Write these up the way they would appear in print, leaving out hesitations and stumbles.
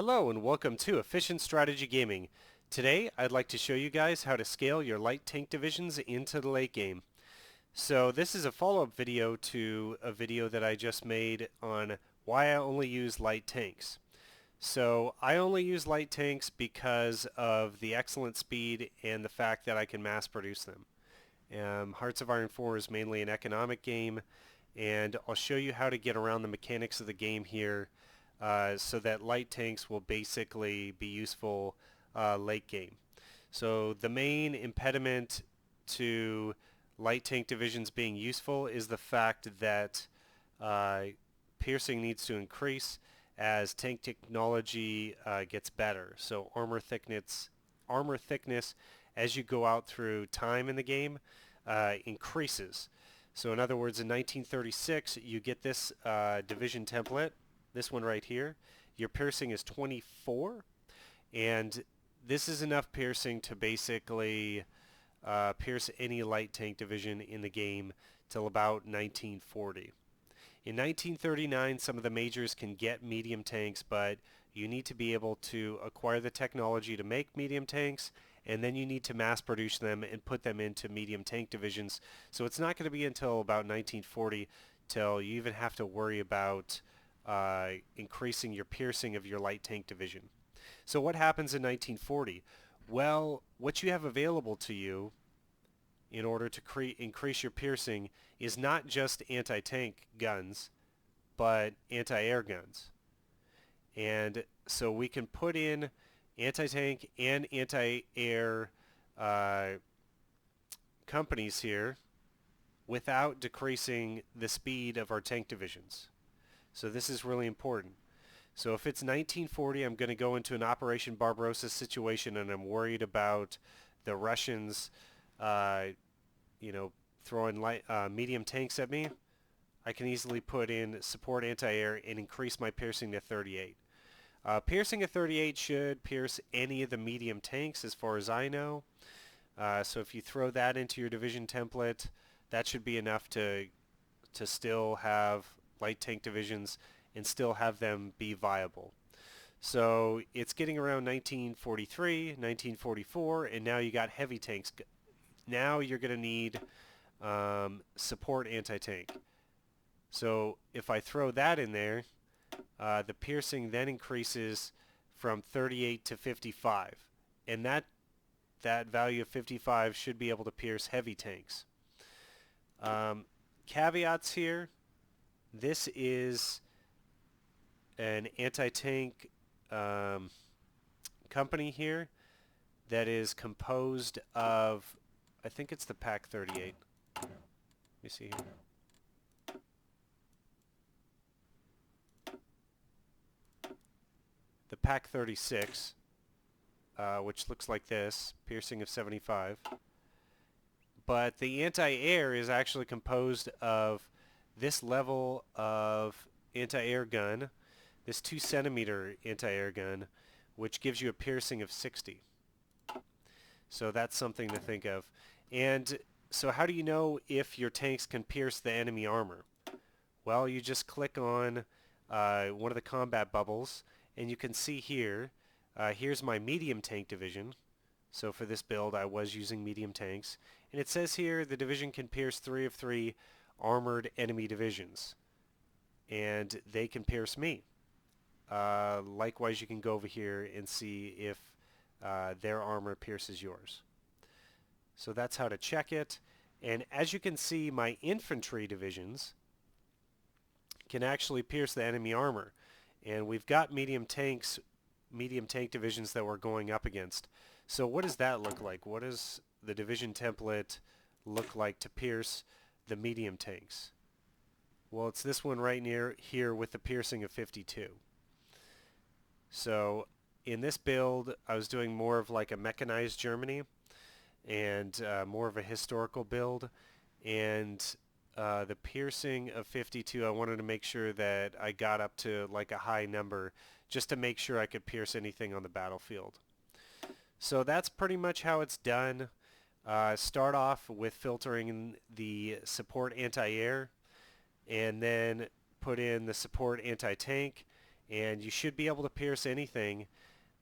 Hello and welcome to Efficient Strategy Gaming. Today I'd like to show you guys how to scale your light tank divisions into the late game. So this is a follow-up video to a video that I just made on why I only use light tanks. So I only use light tanks because of the excellent speed and the fact that I can mass produce them. Hearts of Iron 4 is mainly an economic game, and I'll show you how to get around the mechanics of the game here so that light tanks will basically be useful late game. So the main impediment to light tank divisions being useful is the fact that piercing needs to increase as tank technology gets better. So armor thickness as you go out through time in the game increases. So in other words, in 1936, you get this division template, this one right here. Your piercing is 24, and this is enough piercing to basically pierce any light tank division in the game till about 1940. In 1939, some of the majors can get medium tanks, but you need to be able to acquire the technology to make medium tanks, and then you need to mass produce them and put them into medium tank divisions. So it's not going to be until about 1940 till you even have to worry about increasing your piercing of your light tank division. So what happens in 1940? Well, what you have available to you in order to increase your piercing is not just anti-tank guns, but anti-air guns. And so we can put in anti-tank and anti-air companies here without decreasing the speed of our tank divisions. So this is really important. So if it's 1940, I'm going to go into an Operation Barbarossa situation, and I'm worried about the Russians, throwing medium tanks at me. I can easily put in support anti-air and increase my piercing to 38. Piercing at 38 should pierce any of the medium tanks as far as I know. So if you throw that into your division template, that should be enough to still have light tank divisions and still have them be viable. So it's getting around 1943, 1944, and now you got heavy tanks. Now you're going to need support anti-tank. So if I throw that in there, the piercing then increases from 38 to 55, and that value of 55 should be able to pierce heavy tanks. Caveats here. This is an anti-tank company here that is composed of, I think it's the Pack 38. Let me see here. The Pack 36, which looks like this, piercing of 75. But the anti-air is actually composed of this level of anti-air gun, this 2 centimeter anti-air gun, which gives you a piercing of 60. So that's something to think of. And so how do you know if your tanks can pierce the enemy armor? Well, you just click on one of the combat bubbles, and you can see here, here's my medium tank division. So for this build, I was using medium tanks. And it says here the division can pierce 3 of 3 armored enemy divisions, and they can pierce me. Likewise, you can go over here and see if their armor pierces yours. So that's how to check it. And as you can see, my infantry divisions can actually pierce the enemy armor, and we've got medium tank divisions that we're going up against. So what does that look like? What does the division template look like to pierce the medium tanks? Well, it's this one right near here with the piercing of 52. So in this build, I was doing more of like a mechanized Germany and more of a historical build, and the piercing of 52, I wanted to make sure that I got up to like a high number just to make sure I could pierce anything on the battlefield. So that's pretty much how it's done. Start off with filtering the support anti-air, and then put in the support anti-tank, and you should be able to pierce anything,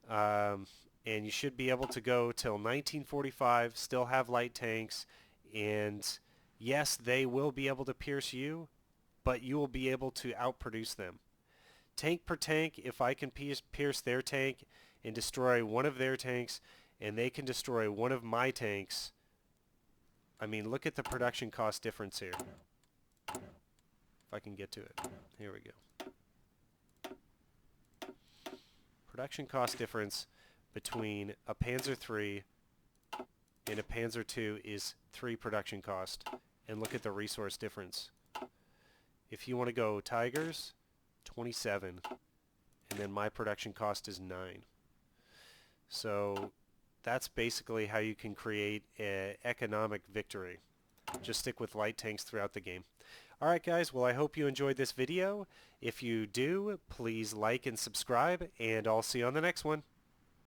and you should be able to go till 1945, still have light tanks, and yes, they will be able to pierce you, but you will be able to outproduce them. Tank per tank, if I can pierce their tank and destroy one of their tanks, and they can destroy one of my tanks, I mean, look at the production cost difference here. If I can get to it. Here we go. Production cost difference between a Panzer III and a Panzer II is 3 production cost. And look at the resource difference. If you want to go Tigers, 27. And then my production cost is 9. So that's basically how you can create an economic victory. Just stick with light tanks throughout the game. Alright guys, well I hope you enjoyed this video. If you do, please like and subscribe, and I'll see you on the next one.